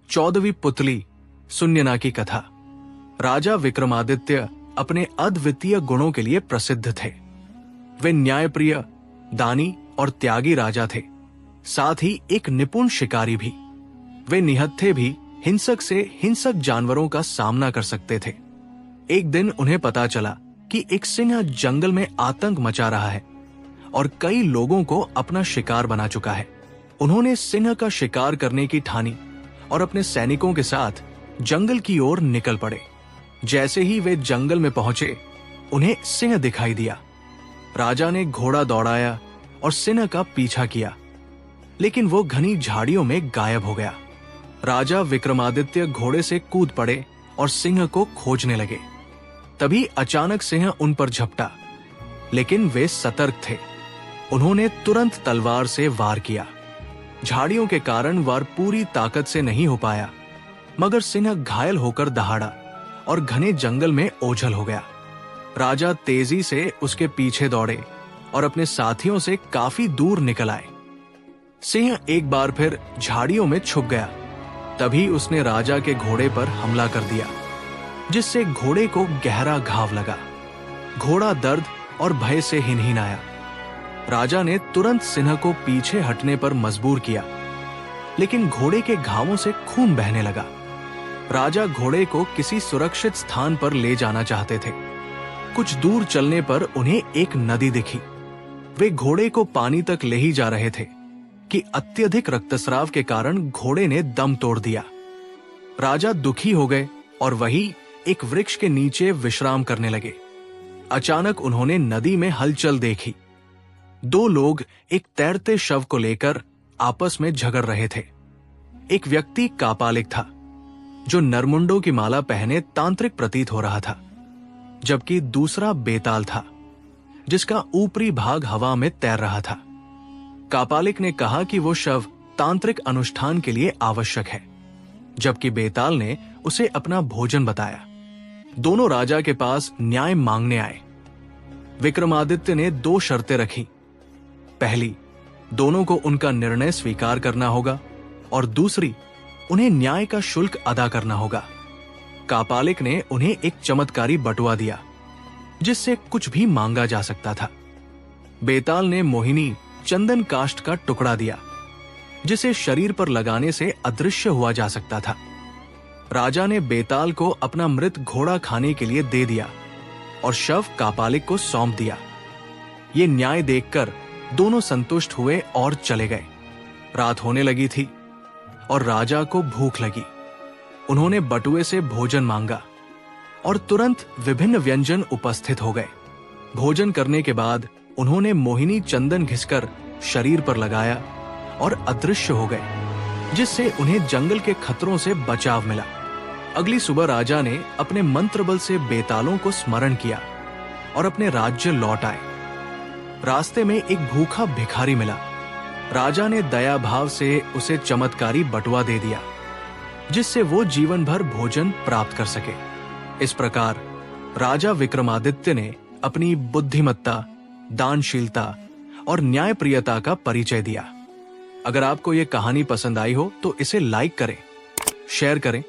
14वीं पुतली सुन्यना की कथा। राजा विक्रमादित्य अपने अद्वितीय गुणों के लिए प्रसिद्ध थे। वे न्यायप्रिय, दानी और त्यागी राजा थे, साथ ही एक निपुण शिकारी भी। वे निहत्थे भी हिंसक से हिंसक जानवरों का सामना कर सकते थे। एक दिन उन्हें पता चला कि एक सिंह जंगल में आतंक मचा रहा है और कई लोगों को अपना शिकार बना चुका है। उन्होंने सिंह का शिकार करने की ठानी और अपने सैनिकों के साथ जंगल की ओर निकल पड़े। जैसे ही वे जंगल में पहुंचे, उन्हें सिंह दिखाई दिया। राजा ने घोड़ा दौड़ाया और सिंह का पीछा किया, लेकिन वो घनी झाड़ियों में गायब हो गया। राजा विक्रमादित्य घोड़े से कूद पड़े और सिंह को खोजने लगे। तभी अचानक सिंह उन पर झपटा, लेकिन वे सतर्क थे। उन्होंने तुरंत तलवार से वार किया। झाड़ियों के कारण वार पूरी ताकत से नहीं हो पाया, मगर सिंह घायल होकर दहाड़ा और घने जंगल में ओझल हो गया। राजा तेजी से उसके पीछे दौड़े और अपने साथियों से काफी दूर निकल आए। सिंह एक बार फिर झाड़ियों में छुप गया। तभी उसने राजा के घोड़े पर हमला कर दिया, जिससे घोड़े को गहरा घाव लगा। घोड़ा दर्द और भय से हिनहिनाया। राजा ने तुरंत सिंह को पीछे हटने पर मजबूर किया, लेकिन घोड़े के घावों से खून बहने लगा। राजा घोड़े को किसी सुरक्षित स्थान पर ले जाना चाहते थे। कुछ दूर चलने पर उन्हें एक नदी दिखी। वे घोड़े को पानी तक ले ही जा रहे थे कि अत्यधिक रक्तस्राव के कारण घोड़े ने दम तोड़ दिया। राजा दुखी हो गए और वही एक वृक्ष के नीचे विश्राम करने लगे। अचानक उन्होंने नदी में हलचल देखी। दो लोग एक तैरते शव को लेकर आपस में झगड़ रहे थे। एक व्यक्ति कापालिक था, जो नरमुंडों की माला पहने तांत्रिक प्रतीत हो रहा था, जबकि दूसरा बेताल था, जिसका ऊपरी भाग हवा में तैर रहा था। कापालिक ने कहा कि वो शव तांत्रिक अनुष्ठान के लिए आवश्यक है, जबकि बेताल ने उसे अपना भोजन बताया। दोनों राजा के पास न्याय मांगने आए। विक्रमादित्य ने 2 शर्तें रखी। पहली, दोनों को उनका निर्णय स्वीकार करना होगा, और दूसरी, उन्हें न्याय का शुल्क अदा करना होगा। कापालिक ने उन्हें एक चमत्कारी बटुआ दिया, जिससे कुछ भी मांगा जा सकता था। बेताल ने मोहिनी चंदन काष्ठ का टुकड़ा दिया, जिसे शरीर पर लगाने से अदृश्य हुआ जा सकता था। राजा ने बेताल को अपना मृत घोड़ा खाने के लिए दे दिया और शव कापालिक को सौंप दिया। ये न्याय देखकर दोनों संतुष्ट हुए और चले गए। रात होने लगी थी और राजा को भूख लगी। उन्होंने बटुए से भोजन मांगा और तुरंत विभिन्न व्यंजन उपस्थित हो गए। भोजन करने के बाद उन्होंने मोहिनी चंदन घिसकर शरीर पर लगाया और अदृश्य हो गए, जिससे उन्हें जंगल के खतरों से बचाव मिला। अगली सुबह राजा ने अपने मंत्र बल से बेतालों को स्मरण किया और अपने राज्य लौट आए। रास्ते में एक भूखा भिखारी मिला। राजा ने दया भाव से उसे चमत्कारी बटुआ दे दिया, जिससे वो जीवन भर भोजन प्राप्त कर सके। इस प्रकार राजा विक्रमादित्य ने अपनी बुद्धिमत्ता, दानशीलता और न्यायप्रियता का परिचय दिया। अगर आपको यह कहानी पसंद आई हो तो इसे लाइक करें, शेयर करें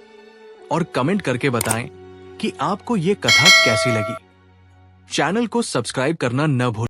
और कमेंट करके बताएं कि आपको यह कथा कैसी लगी। चैनल को सब्सक्राइब करना न भूलें।